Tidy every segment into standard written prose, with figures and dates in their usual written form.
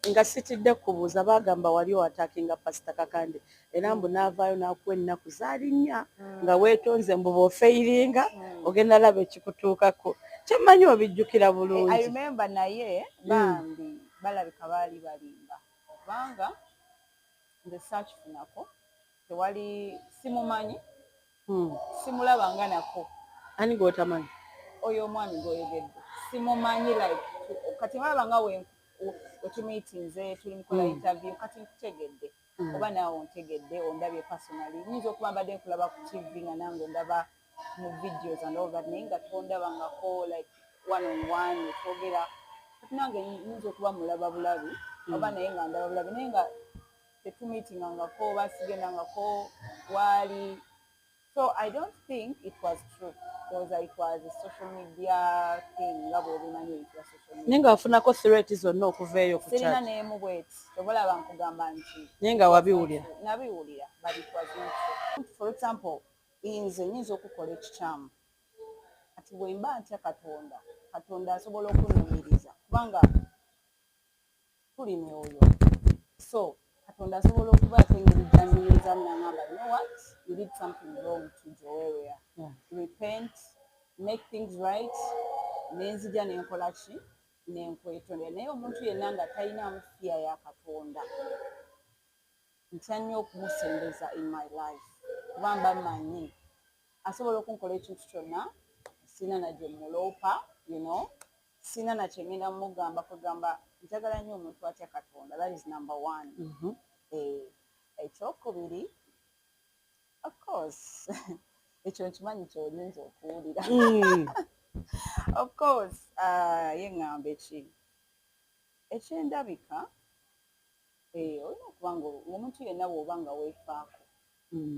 nga sitidde kubuuza bagamba wali owataakinga pasita Kakande era mbu naavaayo n'akuwa ennaku zaali nnya nga weetonze mbu bw'ofeyiringa ogenda laba ekikutuukako kyemmanyi obijjukira bulungi. I remember naye bambi balabika baali balimba kubanga nze saakifunako tewali simumanyi simulabanga nako. Ani gw'otamanyi? Oyo omwami gw'oyogedde simumanyi like kati malabanga wetumiitinze tuli mukola interview kati nkutegedde oba naawe ontegedde ondabye personally nyinza okuba mbadde nkulaba ku TV nga nange ondaba mu videos and all that naye nga tondabangako like one on one twogera kati nange nyinza okuba mulaba bulabi oba naye nga ndaba bulabi naye nga tetumiitingangako oba sigendangako waali. So I don't think it was true because it was a social media thing. Nenga wafunako threat zonna okuva eyo ku chat. Sirina neemu bweti tobalaba nkugamba nti nenga wabiwulira. Nabiwulira but it was not true. For example nze nyinza okukola ekikyamu kati bwe mba ntya Katonda asobola okunnumiriza kubanga tuli myoyo so Katonda asobola okuba ate engeri gy'annyumiriza n'agamba you know what you did something wrong to your area. Repent, make things right. Nenzija nenkola ki nenkwetonera naye omuntu yenna nga talinamu fear ya Katonda ntya nnyo okumusembeza in my life kuba mba mmanyi asobola okunkola ekintu kyonna sina nagyo muloopa sina nakye ngenda mugamba kugamba njagala nnyo omuntu atya Katonda. That is number one. Ekyokubiri of course ekyo nkimanyi kyolinza okuwulira of course yeŋŋamba ekyendabika olina okuba nga omuntu yenna bw'oba nga weefaako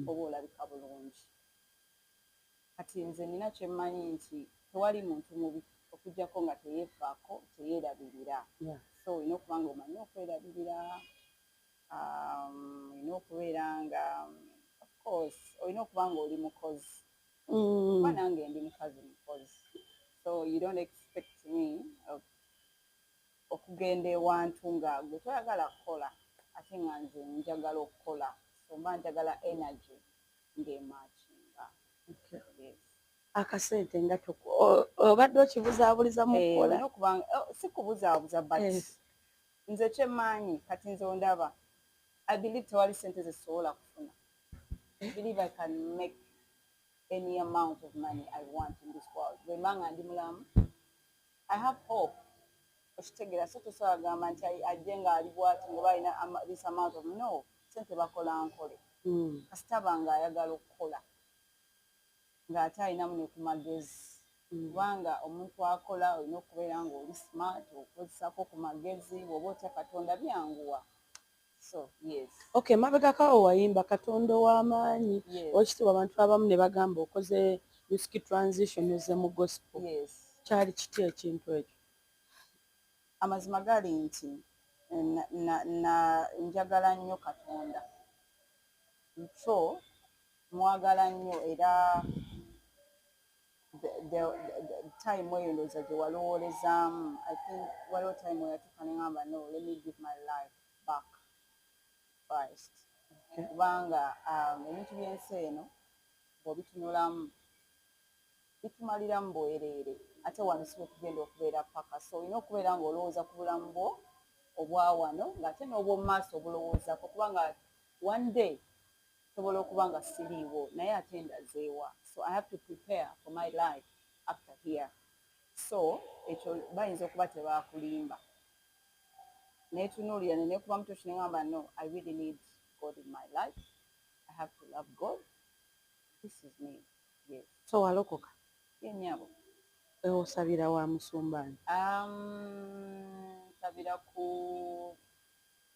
oba olabika bulungi. Kati nze nina kyemmanyi nti tewali muntu mubi okuggyako nga teyeefaako teyeerabirira. So olina okuba nga omanyi okwerabirira olina okubeera nga of course olina okuba nga oli mukozi kuba nange ndi mukazi mukozi so you don't expect me okugenda ewantu nga gwe toyagala kukola ate nga nze njagala okukola so mba njagala energy ng'emachinga. Akasente nga obadde okibuzaabuliza mu kukola si kubuzaabuza but nze kyemmanyi kati nze ondaba I believe tewali sente zesobola kufuna. I believe I can make any amount of money I want in this world. Bwe mba nga ndi mulamu I have hope. Okitegeera so tosobola kugamba nti ajje nga ali bwati ngoba alina this amount of no sente bakola nkole kasita banga ayagala okukola ng'ate alinamu ne ku magezi kubanga omuntu akola olina okubeera nga oli smart okozesako ku magezi bw'oba otya Katonda byanguwa. So yes. Okay, mabegakawo wayimba Katonda w'amaanyi okitiibwa abantu abamu ne bagamba okoze music transition oze mu gospel. Kyali kiti ekintu ekyo? Amazima gali nti njagala nnyo Katonda so mwagala nnyo era the time eyo ndowooza gye walowoolezaamu I think waliwo time eyatuuka ne ngamba no let me give my life back Christ kubanga ebintu by'ensi eno bw'obitunulamu bitumaliramu bwereere ate wano si tugenda okubeera paka so olina okubeera ng'olowooza ku bulamu bwo obwa wano ng'ate n'obw'omu maaso obulowoozako kubanga one day sobola okuba nga siriiwo naye ate ndazeewa so I have to prepare for my life after here so ekyo bayinza okuba tebaakulimba netunuulira nenekuba muto kinengamba no I really need God in my life. I have to love God. This is me. Yes. So walokoka? Yenyabo. Osabira wa Musumbani? Sabira ku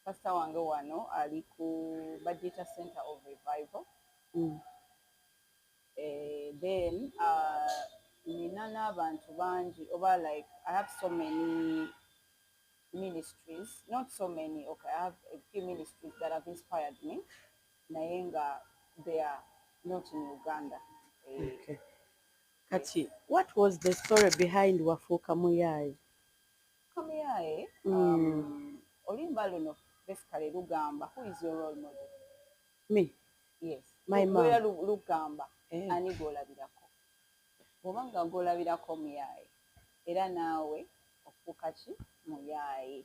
pastor wange wano ali ku Budget Center of Revival. Then nina n'abantu bangi oba like I have so many ministries, not so many, okay, I have a few ministries that have inspired me naye nga they are not in Uganda. Okay. Kati, what was the story behind Wafuuka Muyaye? Muyaye Oluyimba luno basically lugamba, who is your role model? Me? Yes. My mom. Lugamba, ani gw'olabirako? Bw'oba nga gw'olabirako muyaaye, era naawe ofuuka ki? Muyaaye.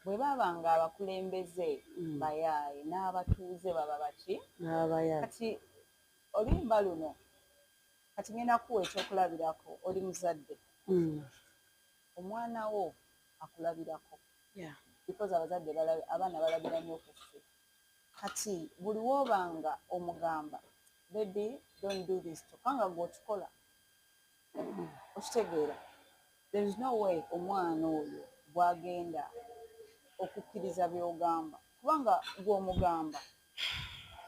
Bwe baba nga abakulembeze bayaaye n'abatuuze baba baki? Kati oluyimba luno kati ngenda kuwa ekyokulabirako, oli muzadde, omwana wo akulabirako, because abazadde abaana balabira nnyo ku ffe. Kati buli woobanga omugamba, baby don't do this, kyokka gw'okikola okitegeera, there is no way omwana oyo bw'agenda okukkiriza by'ogamba, kubanga gw'omugamba,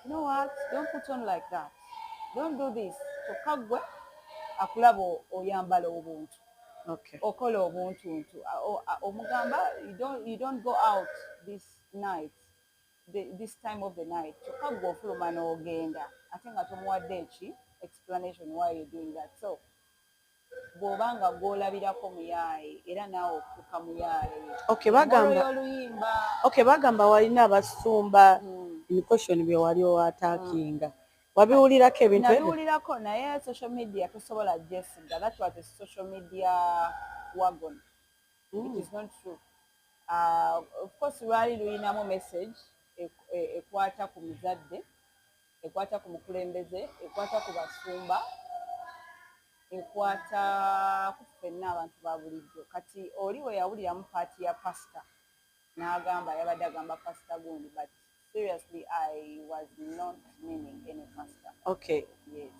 you know what, don't put on like that, don't do this, kyokka gwe akulaba oyambala obuntu, okola obuntuntu, omugamba you don't go out this night, this time of the night, kyokka gwe ofuluma n'ogenda ate nga tomuwadde eki explanation why you're doing that. So bw'obanga gw'olabirako muyaaye era naawe okutuuka muyaaye. Bagamba walina abasumba impression bye wali owataakinga. Wabiwulirako ebintu ebyo? Nabiwulirako naye social media tosobola gyesiga. That was a social media wagon. It is not true. Of course lwali luyinamu message ekwata ku muzadde, ekwata ku mukulembeze, ekwata ku basumba, ekwata ku ffenna abantu ba bulijjo. Kati oli we yawuliramu paati ya pasita n'agamba, yabadde agamba pasita gundi, but seriously I was not meaning any pastor. Okay. Yes.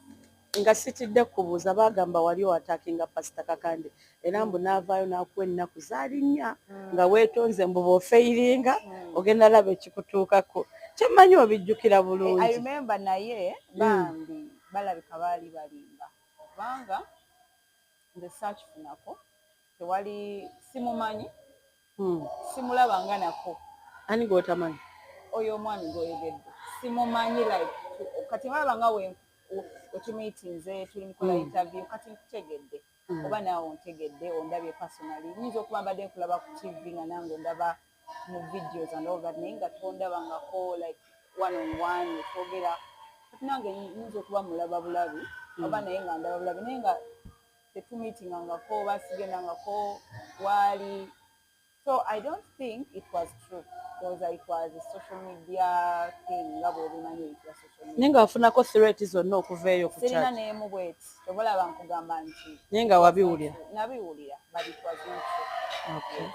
Nga sitidde kubuuza, bagamba wali owataakinga pasita Kakande era mbu n'avaayo n'akuwa ennaku zaali nnya nga weetonze mbu bw'ofeyiringa ogenda laba ekikutuukako. Kyemmanyi obijjukira bulungi. I remember naye bambi balabika baali balimba kubanga nze saakifunako, tewali simumanyi, simulabanga nako. Ani gw'otamanyi? Oyo omwami gw'oyogedde simumanyi, like kati malabanga wetumiitinze tuli mukola interview, kati nkutegedde oba naawe ontegedde ondabye personally, nyinza okuba mbadde nkulaba ku TV nga nange ondaba mu videos and all that, naye nga tondabangako like one on one netwogera, kati nange nyinza okuba mulaba bulabi oba naye nga ndaba bulabi naye nga tetumiitingangako oba sigendangako waali. So I don't think it was true because it was a social media thing. Nenga wafunako threat zonna okuva eyo ku chat. Sirina neemu bweti tobalaba nkugamba nti nenga wabiwulira. Nabiwulira but it was not true. Okay.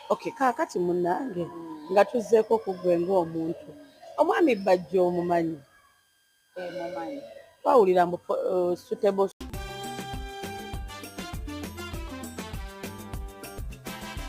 Okay, kaakati munnange nga tuzzeeko ku ggwe ng'omuntu omwami Bajja omumanyi? Mumanyi. Twawulira mbu suitable